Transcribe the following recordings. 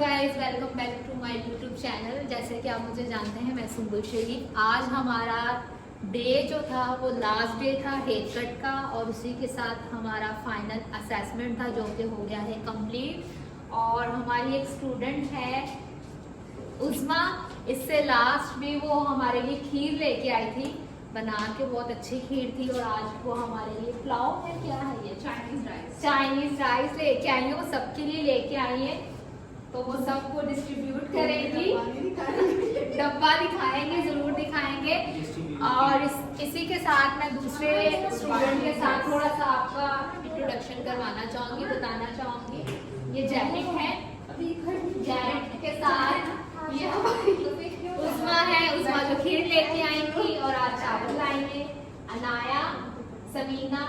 Guys, welcome back to my YouTube channel. जैसे कि आप मुझे जानते हैं, मैं सुंबुल शरीफ। आज हमारा डे जो था वो लास्ट डे था हेयर कट का, और उसी के साथ हमारा फाइनल असेसमेंट था जो कि हो गया है कंप्लीट। और हमारी एक स्टूडेंट है उस्मा, इससे लास्ट भी वो हमारे लिए खीर लेके आई थी बना के, बहुत अच्छी खीर थी। और आज वो हमारे लिए पुलाव है, क्या है ये, चाइनीज राइस लेके आई है। वो सबके लिए लेके आई है, तो वो सबको डिस्ट्रीब्यूट करेंगी। डब्बा दिखाएंगे, जरूर दिखाएंगे। और इसी के साथ मैं दूसरे स्टूडेंट के साथ थोड़ा सा आपका इंट्रोडक्शन करवाना चाहूँगी, बताना चाहूँगी। ये जैनिक है, जैनिक के साथ ये उस्मा है, उस्मा जो खीर लेके आई थी और आज चावल लाएंगे। अनाया, समीना,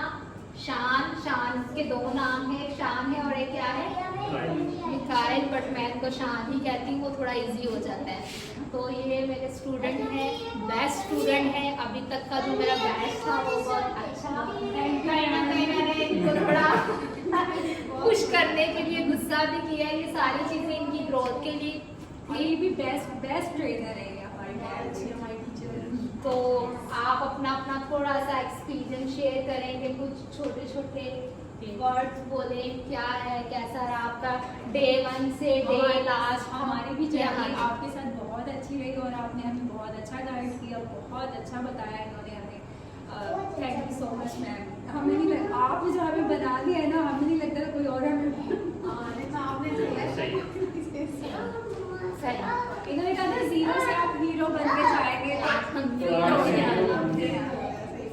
शान। शान के दो नाम है, एक शान है और एक क्या है, मिकाइल, बट मैं इनको शान ही कहती हूँ, वो थोड़ा इजी हो जाता है। तो ये मेरे स्टूडेंट हैं, बेस्ट स्टूडेंट है। अभी तक का जो मेरा बैच था वो बहुत अच्छा। कहीं ना मैंने इनको थोड़ा खुश करने के लिए गुस्सा भी किया। ये सारी चीज़ें इनकी ग्रोथ के लिए। ये भी बेस्ट ट्रेनर है हमारे बैच, हमारी टीचर। तो आप अपना अपना थोड़ा सा एक्सपीरियंस शेयर करेंगे, कुछ छोटे छोटे वर्ड्स बोले, क्या है, कैसा रहा आपका डे 1 से डे लास्ट। हमारी भी जर्नी आपके साथ बहुत अच्छी रही और आपने हमें बहुत अच्छा गाइड किया, बहुत अच्छा बताया इन्होंने हमें। Thank you so much ma'am. हमें नहीं लग, आपने जो हमें बना दिया है ना, हमें नहीं लगता कोई और हमें इन्होंने कहा था 0 से आप हीरो बन के जाएंगे,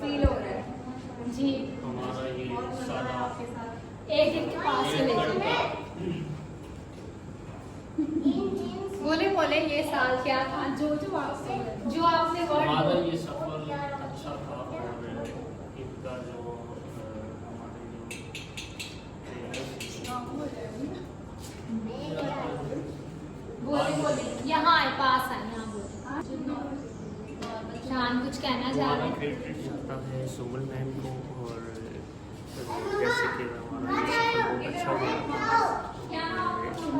फील हो रहा है जी। एक के पास से लेके बोले ये साल क्या था, जो आपने हमारा वर्ड ये सफर अच्छा था। और इनका जो बोले यहाँ आए, पास आए, यहाँ बोले। शान कुछ कहना चाह रहे हैं? क्रेडिट जाता है सुमन मैम को, और जैसे कि हमारा ये सफर बहुत अच्छा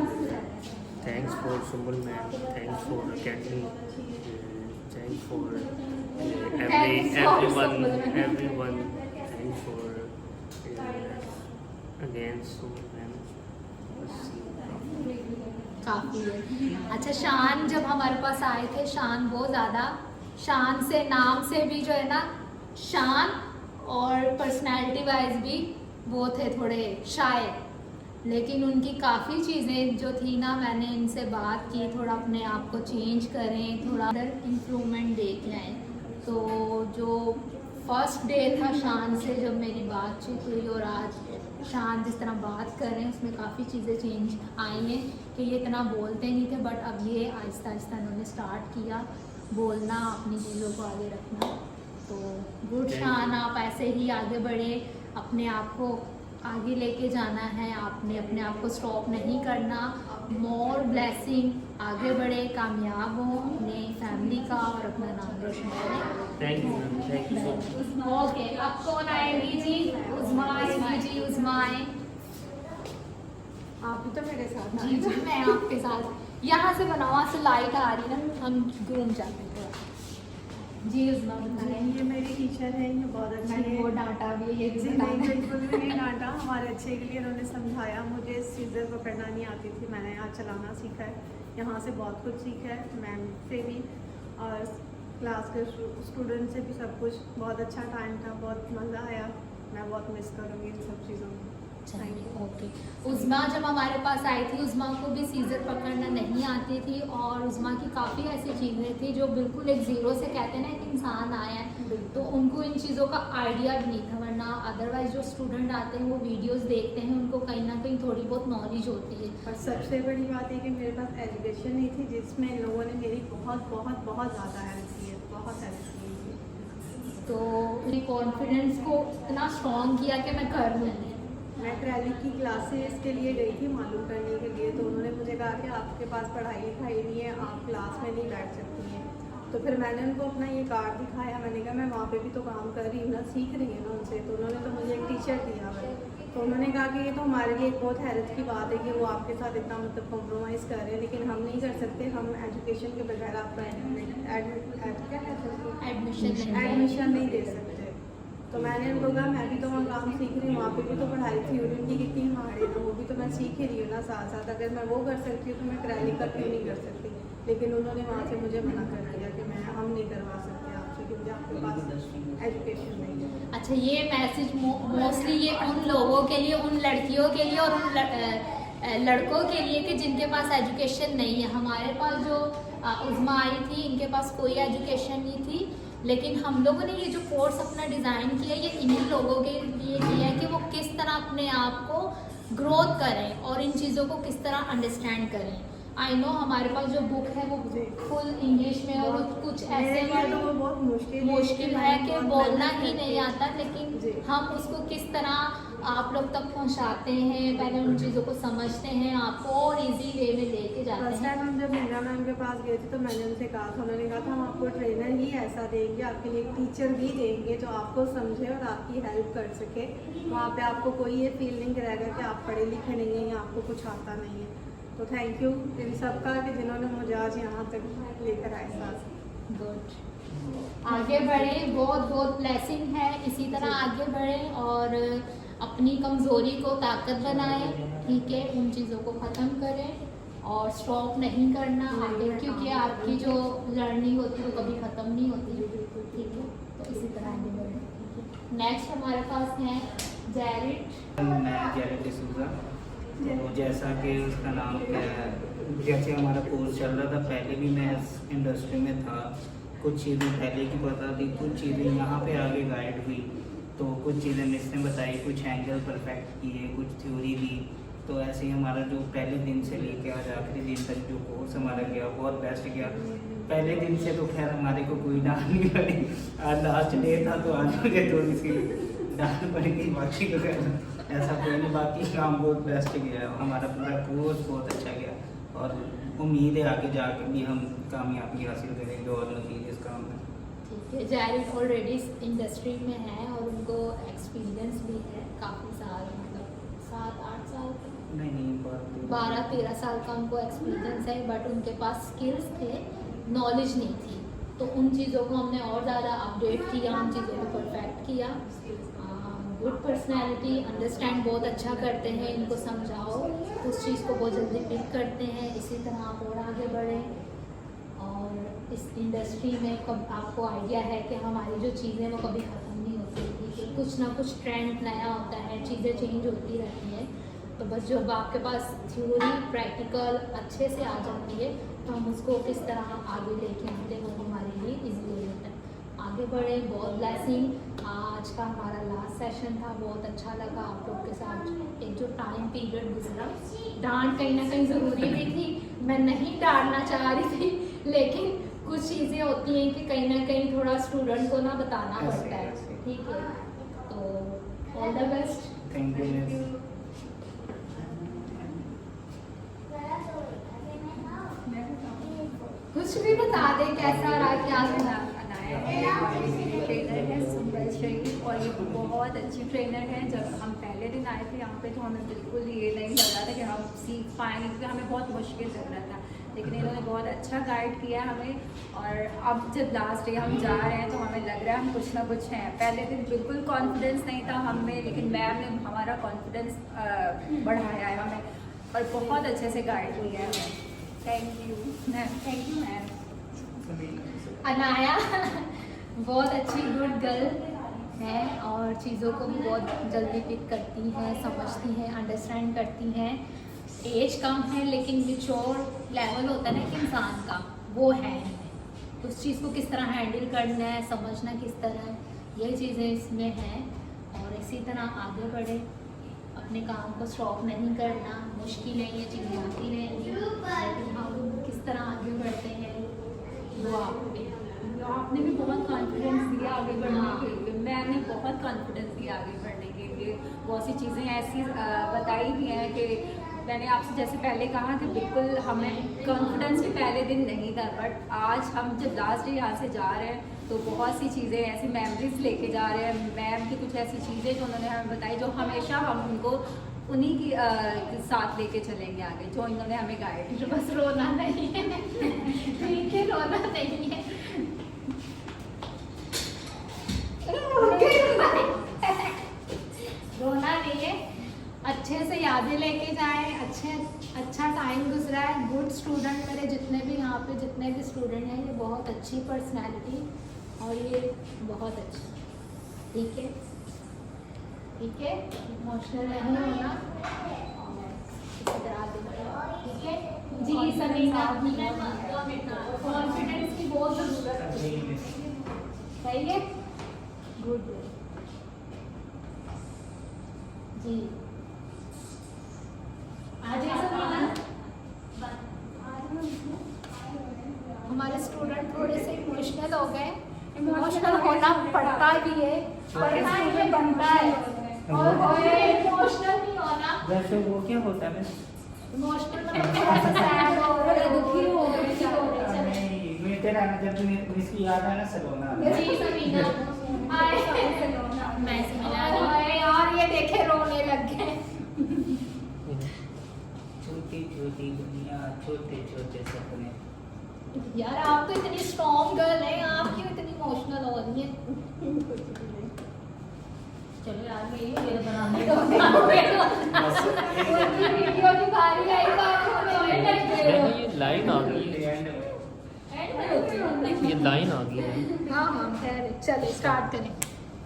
गया। Thanks for Suman ma'am, thanks for academy, thanks for everyone, thanks for again Suman ma'am. काफ़ी है। अच्छा, शान जब हमारे पास आए थे, शान बहुत ज़्यादा, शान से नाम से भी जो है ना शान, और पर्सनैलिटी वाइज भी वो थे थोड़े शाय। लेकिन उनकी काफ़ी चीज़ें जो थी ना, मैंने इनसे बात की, थोड़ा अपने आप को चेंज करें, थोड़ा अंदर इम्प्रूवमेंट देख आए। तो जो फर्स्ट डे था शान से जब मेरी बातचीत हुई, और आज शान जिस तरह बात कर रहे हैं, उसमें काफ़ी चीज़ें चेंज आई हैं कि ये इतना बोलते नहीं थे, बट अब ये आहिस्ता आहिस्ता इन्होंने स्टार्ट किया बोलना, अपनी चीज़ों को आगे रखना। तो गुड शान, आप ऐसे ही आगे बढ़े, अपने आप को आगे लेके जाना है, आपने अपने आप को स्टॉप नहीं करना। मोर ब्लेसिंग, आगे बढ़े, कामयाब हो, अपने फैमिली का और अपना नाम रोशन करें। Thank you. ओके, अब कौन आएगी जी? उस्मा आएगी जी, उस्मा आए। आप भी तो मेरे साथ जी जी, मैं आपके साथ। यहाँ से बनाओ, वहाँ से लाइट आ रही है ना, हम घूम जाते हैं थोड़ा। जी उस्मा बताएं। ये मेरी टीचर है, ये बहुत अच्छी मैंने है। वो डांटा भी है, ये भी नहीं, बताना है। बिल्कुल भी नहीं डांटा, हमारे अच्छे के लिए उन्होंने समझाया। मुझे सीजर पकड़ना नहीं आती थी, मैंने आज चलाना सीखा है। यहाँ से बहुत कुछ सीखा है, मैम से भी और क्लास के स्टूडेंट से भी। सब कुछ बहुत अच्छा टाइम था, बहुत मज़ा आया। मैं बहुत मिस करूँगी इन सब चीज़ों को। Thank you. ओके, उस्मा जब हमारे पास आई थी, उस्मा को भी सीजर पकड़ना नहीं आती थी, और उस्मा की काफ़ी ऐसी चीज़ें थी जो बिल्कुल एक ज़ीरो से, कहते हैं ना, एक इंसान आया है तो उनको इन चीज़ों का आइडिया भी नहीं था। वरना अदरवाइज जो स्टूडेंट आते हैं वो वीडियोस देखते हैं, उनको कहीं ना कहीं थोड़ी बहुत नॉलेज होती है। और सबसे बड़ी बात है कि मेरे पास एजुकेशन नहीं थी, जिसमें इन लोगों ने मेरी बहुत बहुत बहुत ज़्यादा हेल्प की है, बहुत हेल्प की है। तो मेरी कॉन्फिडेंस को इतना स्ट्रॉन्ग किया कि मैं कर लूँगी। मैं ट्रैली की क्लासेस के लिए गई थी मालूम करने के लिए, तो उन्होंने मुझे कहा कि आपके पास पढ़ाई लिखाई नहीं है, आप क्लास में नहीं बैठ सकती हैं। तो फिर मैंने उनको अपना ये कार्ड दिखाया, मैंने कहा मैं वहाँ पे भी तो काम कर रही हूँ ना, सीख रही हूँ ना उनसे। तो उन्होंने तो मुझे एक टी शर्ट दिया हुआ है तो उन्होंने कहा कि ये तो हमारे लिए एक बहुत हैरत की बात है कि वो आपके साथ इतना मतलब कॉम्प्रोमाइज़ कर रहे हैं, लेकिन हम नहीं कर सकते, हम एजुकेशन के बगैर आपका एडमिशन नहीं दे सकते। तो मैंने उनको कहा मैं भी तो वहाँ काम सीख रही हूँ, वहाँ पे भी तो पढ़ाई थी, उनकी कितनी हार्ड है, तो वो भी तो मैं सीख ही रही हूँ ना साथ साथ। अगर मैं वो कर सकती हूँ तो मैं क्राइलिका क्यों नहीं कर सकती। लेकिन उन्होंने वहाँ से मुझे मना कर दिया कि हम नहीं करवा सकते आपसे, क्योंकि आपके पास एजुकेशन नहीं है। अच्छा, ये मैसेज मोस्टली ये उन लोगों के लिए, उन लड़कियों के लिए और उन लड़कों के लिए कि जिनके पास एजुकेशन नहीं है। हमारे पास जो उज़्मा आई थी, इनके पास कोई एजुकेशन नहीं थी, लेकिन हम लोगों ने ये जो कोर्स अपना डिज़ाइन किया, ये इन्हीं लोगों के लिए किया है कि वो किस तरह अपने आप को ग्रोथ करें और इन चीज़ों को किस तरह अंडरस्टैंड करें। आई नो हमारे पास जो बुक है वो फुल इंग्लिश में और कुछ ऐसे तो वो बहुत मुश्किल है कि बोलना ही नहीं आता, लेकिन हम उसको किस तरह आप लोग तक पहुंचाते हैं, पहले उन चीज़ों को समझते हैं, आपको और इजी वे में लेके जाते फर्स्ट हैं। टाइम हम जब मीरा मैम के पास गए थे तो मैंने उनसे कहा था, उन्होंने कहा था हम आपको ट्रेनर ही ऐसा देंगे, आपके लिए एक टीचर भी देंगे जो आपको समझे और आपकी हेल्प कर सके। वहाँ पे आपको कोई ये फील नहीं कराएगा कि आप पढ़े लिखे नहीं हैं या आपको कुछ आता नहीं है। तो थैंक यू इन सबका कि जिन्होंने मुझे आज यहाँ तक लेकर आए साथ। गुड, आगे बढ़ें, बहुत बहुत ब्लेसिंग है, इसी तरह आगे बढ़ें और अपनी कमज़ोरी को ताकत बनाएं, ठीक है, उन चीज़ों को ख़त्म करें और स्टॉप नहीं करना आगे, क्योंकि आपकी जो लर्निंग होती है वो कभी ख़त्म नहीं होती, ठीक है। तो इसी तरह आगे बढ़ें। नेक्स्ट हमारे पास है जैरिड। मैं जैरिड डिसूजा। तो जैसा कि उसका नाम क्या है, जैसे हमारा कोर्स चल रहा था, पहले भी मैं इस इंडस्ट्री में था, कुछ चीज़ें पहले की पता थी, कुछ चीज़ें यहाँ पे आगे गाइड हुई, तो कुछ चीज़ें मिस ने बताई, कुछ एंगल परफेक्ट किए, कुछ थ्योरी दी। तो ऐसे ही हमारा जो पहले दिन से लेके आज आखिरी दिन तक जो कोर्स हमारा गया बहुत बेस्ट गया। पहले दिन से तो खैर हमारे को कोई डांट नहीं पड़ी, आज लास्ट डे था तो आज मुझे थोड़ी सी डांट पड़ गई, बाकी तो ऐसा कोई नहीं, बाकी काम बहुत बेस्ट गया, हमारा पूरा कोर्स बहुत अच्छा गया और उम्मीद है आगे जाके भी हम कामयाबी हासिल करेंगे और मज़ीद इस काम में। ठीक है, जैरिड ऑलरेडी इंडस्ट्री में है और उनको एक्सपीरियंस भी है काफ़ी साल, मतलब 7-8 साल का, नहीं 12-13 साल का उनको एक्सपीरियंस है, बट उनके पास स्किल्स थे, नॉलेज नहीं थी। तो उन चीज़ों को हमने और ज़्यादा अपडेट किया, उन चीज़ों को परफेक्ट किया। गुड पर्सनैलिटी, अंडरस्टैंड बहुत अच्छा करते हैं, इनको समझाओ उस चीज़ को बहुत जल्दी पिक करते हैं। इसी तरह आप और आगे बढ़ें और इस इंडस्ट्री में कब आपको आइडिया है कि हमारी जो चीज़ें वो कभी ख़त्म नहीं होती, ठीक है, कुछ ना कुछ ट्रेंड नया होता है, चीज़ें चेंज होती रहती हैं। तो बस जब आपके पास थ्योरी प्रैक्टिकल अच्छे से आ जाती है तो हम उसको किस तरह आगे लेके आते हैं वो हमारे लिए ईजी हो जाता है। आगे बढ़े, बहुत ब्लेसिंग। आज का हमारा लास्ट सेशन था, बहुत अच्छा लगा आप लोग के साथ। एक जो टाइम पीरियड गुजरा, डांट कहीं ना कहीं ज़रूरी भी थी, मैं नहीं डांटना चाह रही थी, लेकिन कुछ चीज़ें होती हैं कि कहीं ना कहीं थोड़ा स्टूडेंट को ना बताना पड़ता है, ठीक है। तो all the best, thank you. कुछ भी बता दे कैसा रहा, क्या सुना। ट्रेनर है सुंबल शरीफ और ये बहुत अच्छी ट्रेनर है। जब हम पहले दिन आए थे यहाँ पे तो हमें बिल्कुल ये नहीं लग रहा था कि हम सीख पाएंगे, क्योंकि हमें बहुत मुश्किल लग रहा था, लेकिन इन्होंने बहुत अच्छा गाइड किया हमें। और अब जब लास्ट डे हम जा रहे हैं तो हमें लग रहा है हम कुछ ना कुछ हैं। पहले दिन बिल्कुल कॉन्फिडेंस नहीं था हम में, लेकिन मैम ने हमारा कॉन्फिडेंस बढ़ाया है हमें और बहुत अच्छे से गाइड किया है हमें। Thank you ma'am. Thank you ma'am. Anaya बहुत अच्छी गुड गर्ल है और चीज़ों को भी बहुत जल्दी पिक करती हैं, समझती हैं, अंडरस्टैंड करती हैं। एज कम है लेकिन मैच्योर लेवल होता है ना कि इंसान का, वो है। उस चीज़ को किस तरह हैंडल करना है, समझना किस तरह है, ये चीज़ें इसमें हैं। और इसी तरह आगे बढ़े, अपने काम को स्टॉप नहीं करना, मुश्किलें ये चीज़ें आती रहेंगी, लेकिन हम किस तरह आगे बढ़ते हैं वो आप पे। आपने भी बहुत कॉन्फिडेंस दिया आगे बढ़ने के लिए, मैंने बहुत कॉन्फिडेंस दिया आगे बढ़ने के लिए। बहुत सी चीज़ें ऐसी बताई भी हैं कि मैंने आपसे जैसे पहले कहा कि बिल्कुल हमें कॉन्फिडेंस भी पहले दिन नहीं था, बट आज हम जब लास्ट डे यहाँ से जा रहे हैं तो बहुत सी चीज़ें ऐसी मेमोरीज लेके जा रहे हैं। मैम की कुछ ऐसी चीज़ें जो उन्होंने हमें बताई, जो हमेशा हम उनको उन्हीं की साथ लेके चलेंगे आगे, जो इन्होंने हमें गाइड किया। बस रोना नहीं है, ठीक है, रोना नहीं है। रोना नहीं है, अच्छे से यादें लेके जाएं, अच्छा टाइम गुजरा है। गुड स्टूडेंट, मेरे जितने भी यहाँ पे जितने भी स्टूडेंट हैं, ये बहुत अच्छी पर्सनैलिटी और ये बहुत अच्छी, ठीक है, ठीक है, इमोशनल नहीं होना और इसी तरह ठीक है जी। समीना, कॉन्फिडेंस की बहुत ज़रूरत है, सही है, गुड जी। आज हमारे स्टूडेंट थोड़े से इमोशनल हो गए। इमोशनल होना पड़ता भी है, पढ़ना ही बनता है, और इमोशनल नहीं होना। वैसे वो क्या होता है? इमोशनल मतलब थोड़ा सा सैड हो रहे, दुखी हो रहे, चले मैं तेरा जब तुम्हें इसकी याद है ना सलोना। जी समीना, मैं समीना यार, ये देखे रोने लग गए। छोटी छोटी दुनिया, छोटे छोटे सपने। यार आप तो इतनी स्ट्रॉन्ग गर्ल है, आप क्यों इतनी इमोशनल हो रही है? चलो यार, मेरी बनाने दो। वीडियो की बारी आई तो ये लाइन आ गई है, ये लाइन आ गई है। हाँ हाँ, खैर चले स्टार्ट करें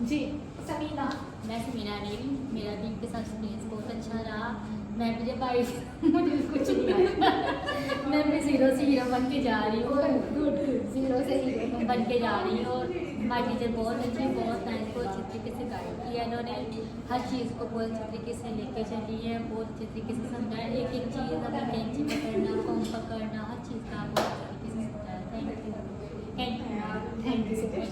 जी। समीना, मैं समीना नहीं, मेरा भी इनके साथ एक्सपीरियंस बहुत अच्छा रहा। मैं भी जब आई मुझे कुछ नहीं आया, मैं भी ज़ीरो से हीरो बन के जा रही हूँ, ज़ीरो से हीरो बन के जा रही हूँ। और हमारी टीचर बहुत अच्छी, बहुत टाइम को अच्छी तरीके से गाइड किया इन्होंने, हर चीज़ को बहुत अच्छी तरीके से लेके चली है, बहुत अच्छे तरीके से समझाया, एक एक चीज़ हमें कैंची पकड़ना, कॉम पकड़ना, हर चीज़ का बहुत अच्छे तरीके से समझाया। Thank you, thank you so much.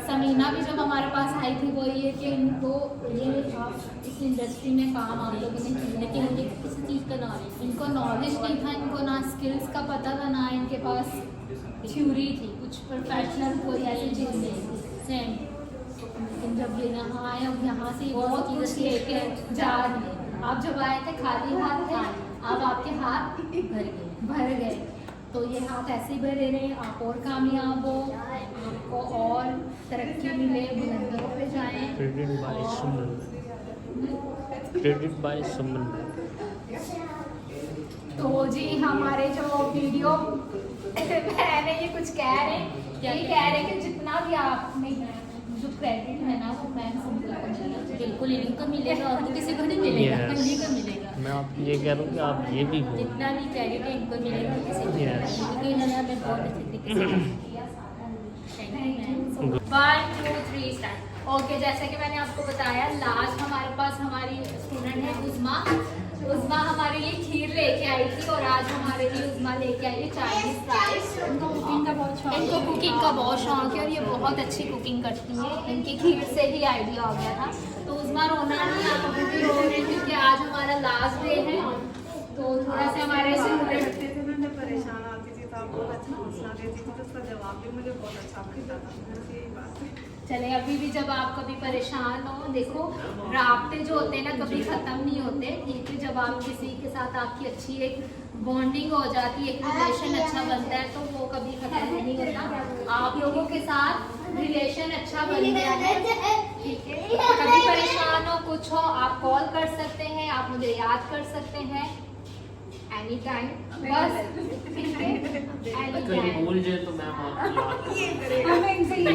Samina भी जब हमारे पास आई थी, वो ये कि इनको ये आप इस इंडस्ट्री में काम आप लोगों ने किया, लेकिन मुझे किसी चीज़ का नॉलेज इनको नॉलेज नहीं था, इनको ना स्किल्स का पता था, ना इनके पास थ्योरी थी, कुछ प्रोफेशनल कोई ऐसी चीज़ नहीं थी। सेम, लेकिन जब ये यहाँ आए, अब यहाँ से बहुत कुछ लेके जा रही है। आप जब आए थे खाली हाथ थे, अब आपके हाथ भर गए, तो ये हाथ ऐसे ही भरे रहे, आप और कामयाब हो, आपको और तरक्की मिले, बुलंदियों पे जाएं। Credit by Suman, credit by Suman. तो जी हमारे जो वीडियो मैंने ये कुछ कह रहे हैं, यही कह रहे हैं कि जितना भी आपने जो क्रेडिट है ना, वो मैम सिंपल को मिलेगा, बिल्कुल इनको मिलेगा और तो किसी को नहीं मिलेगा, Yes. इन्हीं को मिलेगा। मैं आप ये कह रहा हूँ कि आप ये भी बोल। जितना भी क्रेडिट है इनको मिलेगा, किसी को नहीं मिलेगा, Yes. क्योंकि इन्होंने हमें बहुत अच्छे तरीके से थैंक यू। 1 2 3 स्टार्ट। ओके, जैसे कि मैंने आपको बताया, लास्ट हमारे पास हमारी स्टूडेंट है उज़मा। उज़मा हमारे लिए खीर लेके आई थी, और आज हमारे लिए उज़मा लेके आई है चाइनीज राइस। इनको कुकिंग का बहुत शौक है, और ये बहुत अच्छी कुकिंग करती है। इनकी खीर से ही आइडिया हो गया था। तो उज़मा रोना नहीं, आप अभी भी रो रहे हैं, क्योंकि आज हमारा लास्ट डे है, तो थोड़ा सा हमारे स्टूडेंट करते थे ना, जब परेशान आती थी तो आप बहुत अच्छा हौसला देती थी, तो उसका जवाब भी मुझे बहुत अच्छा मिलता था। बस यही बात है। चले, अभी भी जब आप कभी परेशान हो, देखो राब्ते जो होते हैं ना, कभी ख़त्म नहीं होते, ठीक है। जब आप किसी के साथ आपकी अच्छी एक बॉन्डिंग हो जाती है, एक रिलेशन अच्छा बनता है, तो वो कभी ख़त्म नहीं होता। आप लोगों के साथ रिलेशन अच्छा बन गया है, ठीक है। कभी परेशान हो, कुछ हो, आप कॉल कर सकते हैं, आप मुझे याद कर सकते हैं एनी टाइम, बस, ठीक है, एनी कहीं टाइम। भूल जाए तो मैम आपको याद हमें इनसे ये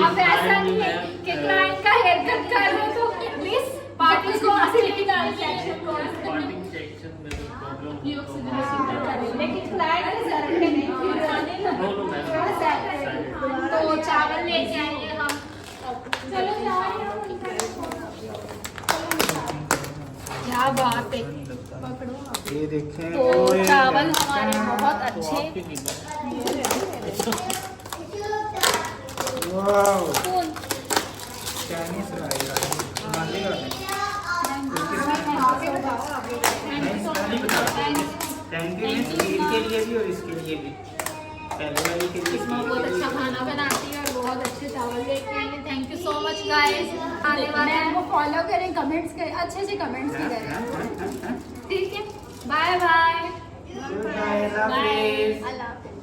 अब ऐसा नहीं है कि क्लाइंट का हेयर कट कर लो तो प्लीज पार्टी को फैसिलिटी का सेक्शन को पार्टिंग सेक्शन में तो प्रॉब्लम लेकिन क्लाइंट के सर के नहीं नो नो मैम। थोड़ा सा तो चावल लेके आएंगे हम। चलो यार, क्या बात है, पकड़ो। ये देखें तो चावल हमारे बहुत अच्छे, वाओ, कौन चाइनीज राइस मालेगा। थैंक यू, इसके लिए भी और इसके लिए भी। पहले वाली के लिए इसमें बहुत अच्छा खाना बनाती है और बहुत अच्छे चावल लेके आई है। Thank you so much guys. आने वाले मैम को फॉलो करें, कमेंट्स करें, अच्छे से कमेंट्स भी करें। ठीक है, bye bye. Bye, love bye. you. अल्लाह हाफिज़।